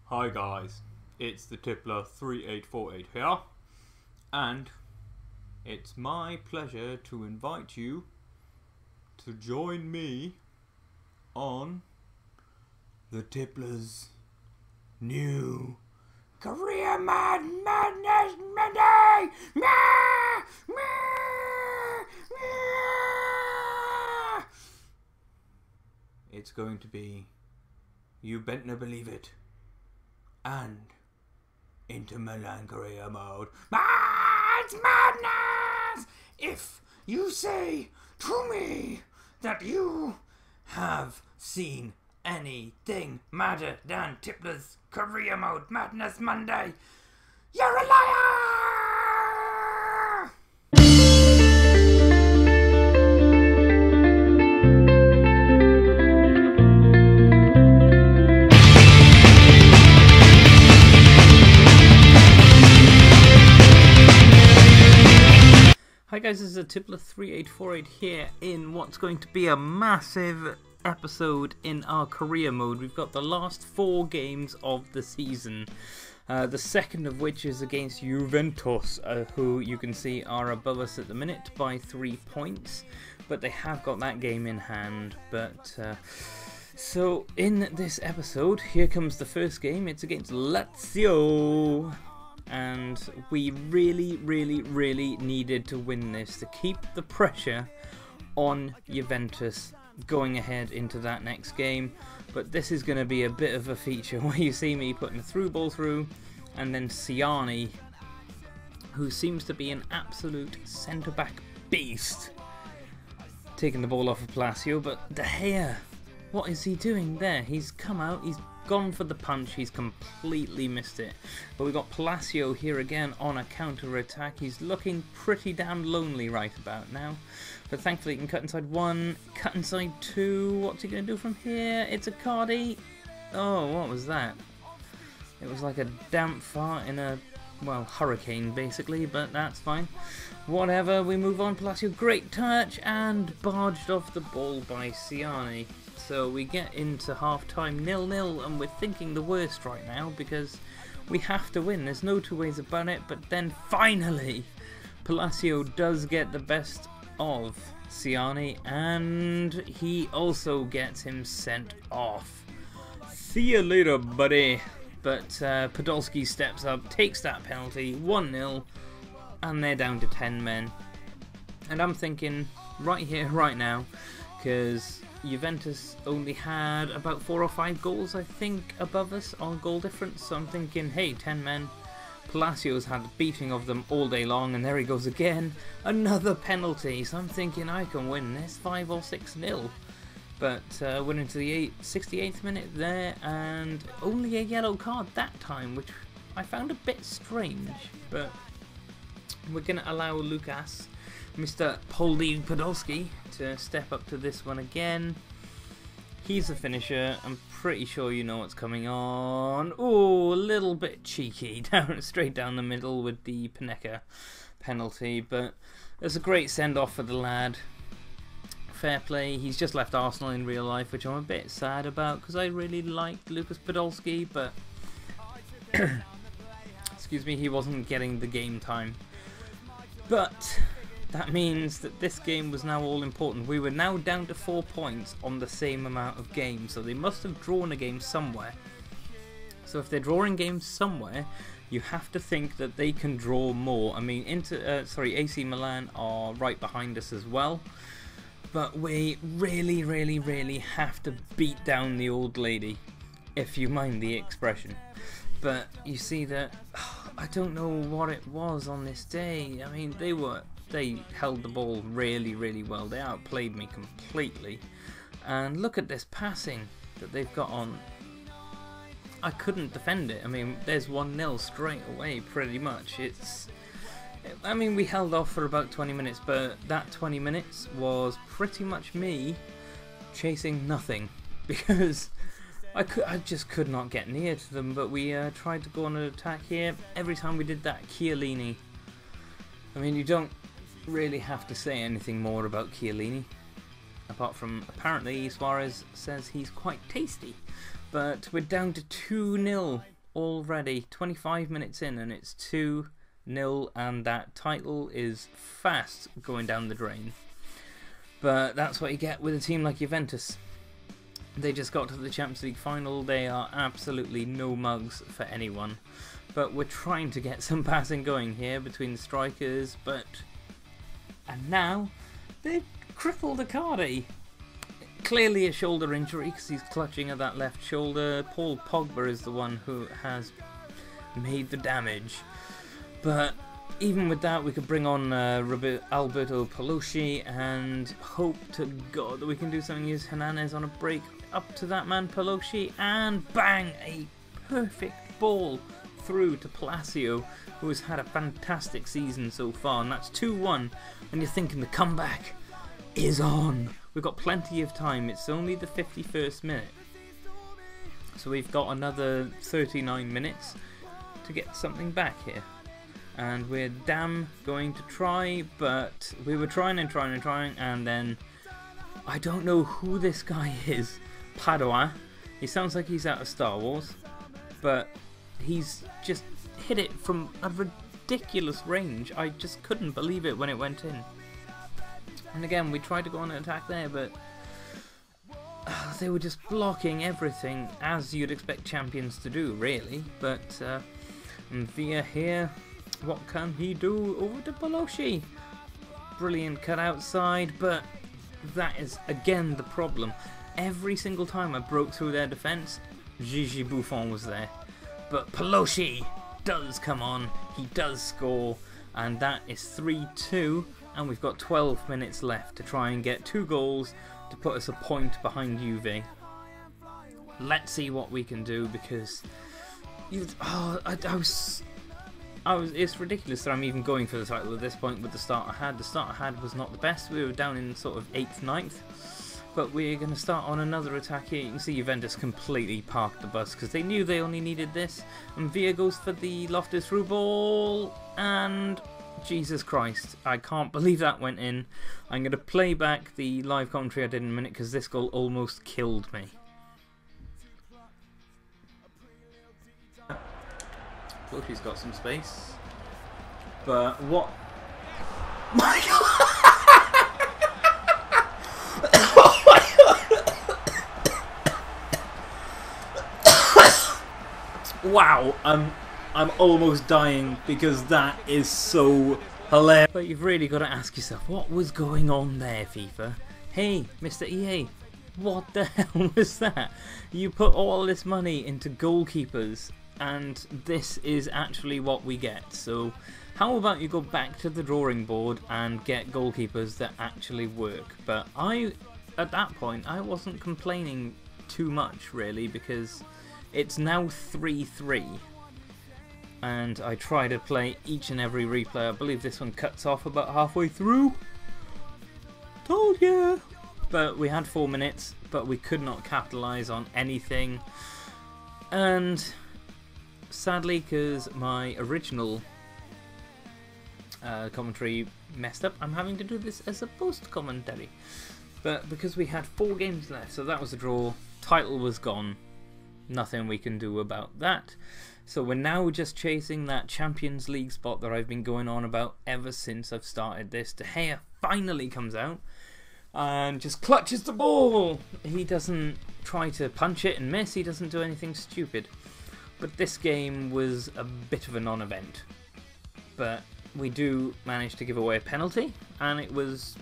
Hi guys, it's the Tippler 3848 here, and it's my pleasure to invite you to join me on the Tippler's new Career Madness Monday! It's going to be, you better believe it, and into Milan career mode. It's madness! If you say to me that you have seen anything madder than Tippler's career mode Madness Monday, you're a liar! Hi guys, this is a Tippler 3848 here in what's going to be a massive episode in our career mode. We've got the last 4 games of the season, the second of which is against Juventus, who you can see are above us at the minute by 3 points, but they have got that game in hand. So in this episode, here comes the first game. It's against Lazio. And we really needed to win this to keep the pressure on Juventus going ahead into that next game. But this is going to be a bit of a feature where you see me putting a through ball through, and then Ciani, who seems to be an absolute centre-back beast, taking the ball off of Palacio. But De Gea, what is he doing there? He's come out, he's gone for the punch, he's completely missed it. But we've got Palacio here again on a counter-attack. He's looking pretty damn lonely right about now. But thankfully he can cut inside 1, cut inside 2. What's he going to do from here? It's a Cardi. Oh, what was that? It was like a damp fart in a, well, hurricane basically, but that's fine. Whatever, we move on. Palacio, great touch, and barged off the ball by Ciani. So we get into half-time 0-0, and we're thinking the worst right now because we have to win. There's no two ways about it. But then finally, Palacio does get the best of Ciani, and he also gets him sent off. See you later, buddy. But Podolski steps up, takes that penalty, 1-0, and they're down to 10 men. And I'm thinking, right here, right now, because Juventus only had about 4 or 5 goals, I think, above us on goal difference. So I'm thinking, hey, 10 men. Palacio's had a beating of them all day long, and there he goes again. Another penalty. So I'm thinking I can win this 5 or 6-0. But went into the 68th minute there, and only a yellow card that time, which I found a bit strange. But we're going to allow Lucas, Mr. Poldi Podolski, to step up to this one again. He's a finisher. I'm pretty sure you know what's coming on. Oh, a little bit cheeky, straight down the middle with the Panenka penalty, but it's a great send-off for the lad. Fair play. He's just left Arsenal in real life, which I'm a bit sad about because I really liked Lucas Podolski, but excuse me, he wasn't getting the game time. But that means that this game was now all important. We were now down to 4 points on the same amount of games, so they must have drawn a game somewhere. So if they're drawing games somewhere, you have to think that they can draw more. I mean, AC Milan are right behind us as well, but we really have to beat down the old lady, if you mind the expression. But you see that I don't know what it was on this day. I mean, they held the ball really well. They outplayed me completely. And look at this passing that they've got on. I couldn't defend it. I mean, there's 1-0 straight away, pretty much. I mean, we held off for about 20 minutes, but that 20 minutes was pretty much me chasing nothing, because I just could not get near to them. But we tried to go on an attack here. Every time we did that, Chiellini, I mean, you don't really have to say anything more about Chiellini. apart from apparently Suarez says he's quite tasty. But we're down to 2-0 already. 25 minutes in and it's 2-0, and that title is fast going down the drain. But that's what you get with a team like Juventus. They just got to the Champions League final. They are absolutely no mugs for anyone. But we're trying to get some passing going here between the strikers. And now they've crippled Icardi. Clearly a shoulder injury because he's clutching at that left shoulder. Paul Pogba is the one who has made the damage. But even with that, we could bring on Alberto Pelucci and hope to God that we can do something. Use Hernandez on a break up to that man Pelucci, and bang, a perfect ball through to Palacio, who has had a fantastic season so far, and that's 2-1, and you're thinking the comeback is on. We've got plenty of time. It's only the 51st minute, so we've got another 39 minutes to get something back here. And we're damn going to try, but we were trying, and then I don't know who this guy is. Padua. He sounds like he's out of Star Wars, but he's just hit it from a ridiculous range. I just couldn't believe it when it went in. And again, we tried to go on an attack there, but they were just blocking everything, as you'd expect champions to do, really. But Villa here, what can he do? Over to Pelucci. Brilliant cut outside, but that is again the problem. Every single time I broke through their defence, Gigi Buffon was there. But Pelucci does come on, he does score, and that is 3-2, and we've got 12 minutes left to try and get 2 goals to put us a point behind Juve. Let's see what we can do, because it's ridiculous that I'm even going for the title at this point with the start I had. The start I had was not the best. We were down in sort of 8th, 9th. But we're going to start on another attack here. You can see Juventus completely parked the bus because they knew they only needed this. And Villa goes for the lofted through ball. And Jesus Christ, I can't believe that went in. I'm going to play back the live commentary I did in a minute because this goal almost killed me. He's got some space, but what? My God! Wow, I'm almost dying because that is so hilarious. But you've really got to ask yourself, what was going on there, FIFA? Hey, Mr. EA, what the hell was that? You put all this money into goalkeepers, and this is actually what we get. So how about you go back to the drawing board and get goalkeepers that actually work? But at that point I wasn't complaining too much really, because it's now 3-3 and I try to play each and every replay. I believe this one cuts off about halfway through. Told ya! But we had 4 minutes, but we could not capitalise on anything, and sadly, because my original commentary messed up, I'm having to do this as a post commentary. But because we had 4 games left, so that was a draw, title was gone, nothing we can do about that. So we're now just chasing that Champions League spot that I've been going on about ever since I've started this. De Gea finally comes out and just clutches the ball. He doesn't try to punch it and miss, he doesn't do anything stupid. But this game was a bit of a non-event. But we do manage to give away a penalty, and it was,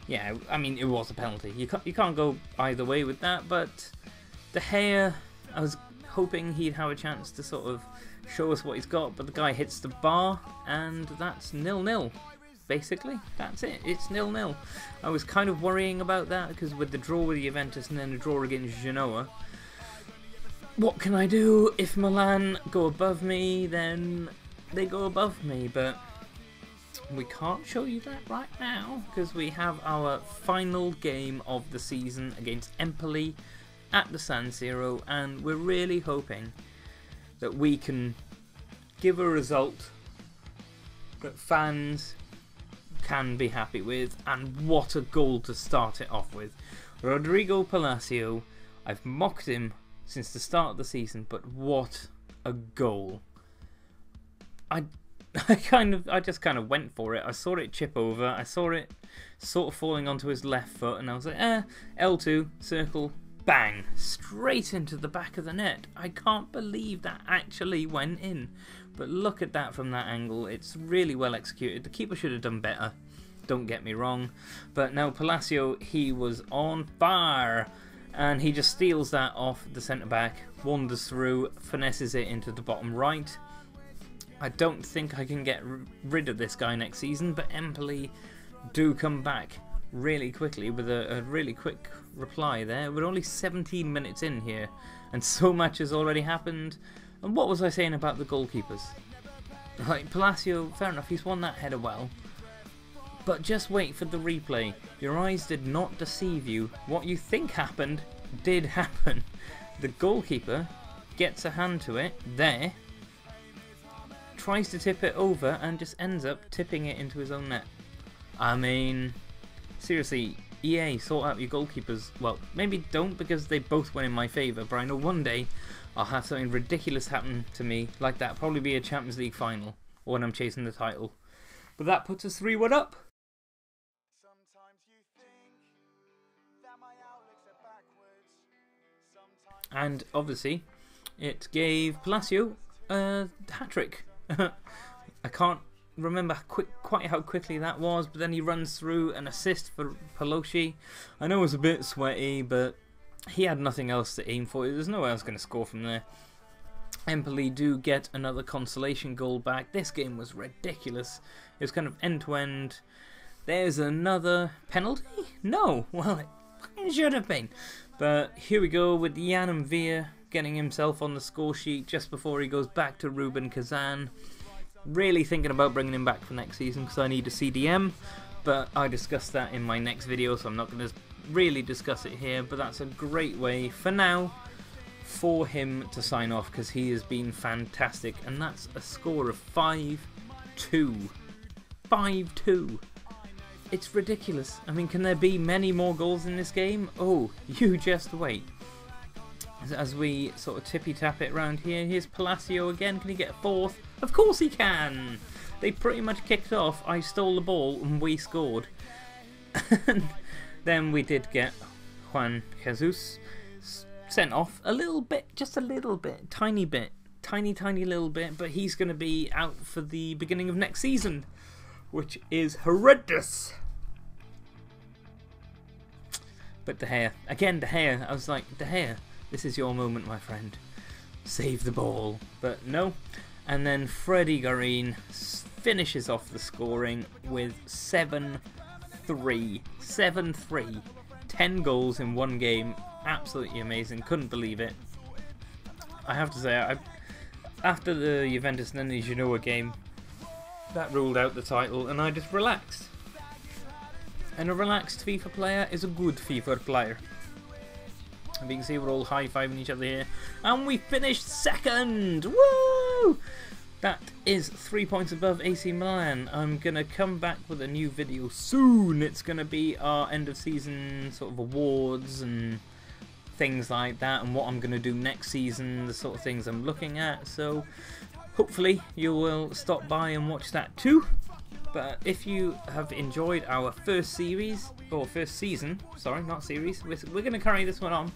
yeah, I mean, it was a penalty. You can't go either way with that, but De Gea, I was hoping he'd have a chance to sort of show us what he's got, but the guy hits the bar, and that's 0-0. Basically, that's it. It's 0-0. I was kind of worrying about that, because with the draw with Juventus and then the draw against Genoa, what can I do? If Milan go above me, then they go above me, but we can't show you that right now because we have our final game of the season against Empoli at the San Siro, and we're really hoping that we can give a result that fans can be happy with. And what a goal to start it off with. Rodrigo Palacio, I've mocked him since the start of the season, but what a goal. I just kind of went for it. I saw it chip over. I saw it sort of falling onto his left foot, and I was like, L2, circle, bang, straight into the back of the net. I can't believe that actually went in. But look at that from that angle. It's really well executed. The keeper should have done better. Don't get me wrong. But now Palacio, he was on fire. And he just steals that off the centre-back, wanders through, finesses it into the bottom right. I don't think I can get rid of this guy next season, but Empoli do come back really quickly with a really quick reply there. We're only 17 minutes in here, and so much has already happened. And what was I saying about the goalkeepers? Like, Palacio, fair enough, he's won that header well. But just wait for the replay. Your eyes did not deceive you. What you think happened did happen. The goalkeeper gets a hand to it there, tries to tip it over, and just ends up tipping it into his own net. I mean, seriously, EA, sort out your goalkeepers. Well, maybe don't, because they both went in my favour, but I know one day I'll have something ridiculous happen to me like that. Probably be a Champions League final, or when I'm chasing the title. But that puts us 3-1 up. And obviously, it gave Palacio a hat-trick. I can't remember quite how quickly that was, but then he runs through an assist for Pelosi. I know it was a bit sweaty, but he had nothing else to aim for. There's no way I was going to score from there. Empoli do get another consolation goal back. This game was ridiculous. It was kind of end-to-end. There's another penalty? No, well, it should have been. But here we go with Jan and Via getting himself on the score sheet just before he goes back to Ruben Kazan. Really thinking about bringing him back for next season because I need a CDM, but I discussed that in my next video, so I'm not going to really discuss it here. But that's a great way for now for him to sign off because he has been fantastic, and that's a score of 5-2. 5-2. It's ridiculous. I mean, can there be many more goals in this game? Oh, you just wait. As we sort of tippy-tap it around here, here's Palacio again. Can he get a fourth? Of course he can! They pretty much kicked off. I stole the ball and we scored. And then we did get Juan Jesus sent off a little bit, just a little bit, tiny little bit, but he's going to be out for the beginning of next season, which is horrendous. But De Gea, again De Gea, I was like, De Gea, this is your moment, my friend. Save the ball. But no. And then Freddie Garin finishes off the scoring with 7-3. 7-3. 10 goals in one game. Absolutely amazing. Couldn't believe it. I have to say, after the Juventus and the Genoa game, that ruled out the title, and I just relaxed. And a relaxed FIFA player is a good FIFA player. And you can see we're all high-fiving each other here. And we finished second! Woo! That is 3 points above AC Milan. I'm going to come back with a new video soon. It's going to be our end-of-season sort of awards and things like that, and what I'm going to do next season, the sort of things I'm looking at. So hopefully you will stop by and watch that too. But if you have enjoyed our first series, or first season, sorry, not series, we're going to carry this one on.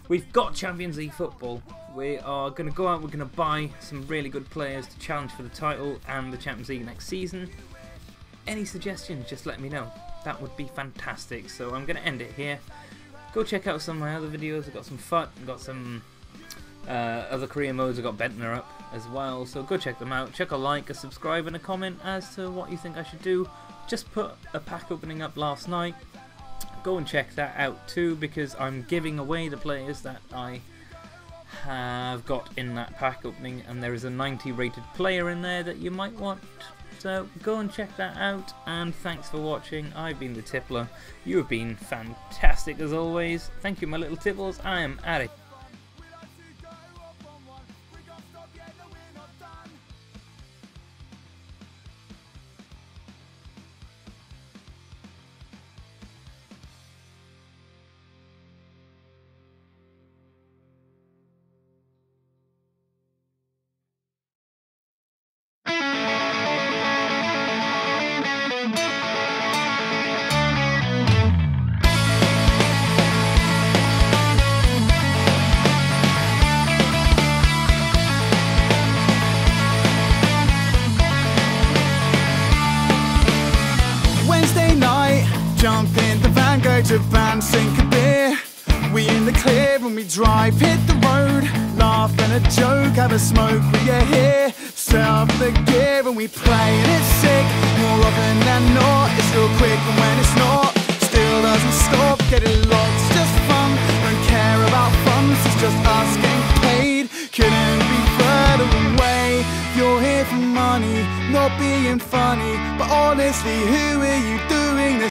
We've got Champions League football. We are going to go out, we're going to buy some really good players to challenge for the title and the Champions League next season. Any suggestions, just let me know. That would be fantastic. So I'm going to end it here. Go check out some of my other videos. I've got some FUT, I've got some other career modes. I've got Bentner up as well, so go check them out. Check a like, a subscribe, and a comment as to what you think I should do. Just put a pack opening up last night. Go and check that out too, because I'm giving away the players that I have got in that pack opening, and there is a 90 rated player in there that you might want. So go and check that out, and thanks for watching. I've been the Tippler. You have been fantastic as always. Thank you, my little Tipples. I am out of here. Light a van, sink a beer. We in the clear when we drive, hit the road. Laugh and a joke, have a smoke when you're here. Set up the gear and we play and it's sick. More often than not, it's real quick, and when it's not, still doesn't stop. Getting lost, just fun. Don't care about funds, it's just us getting paid. Couldn't be further away. You're here for money, not being funny, but honestly, who are you doing this?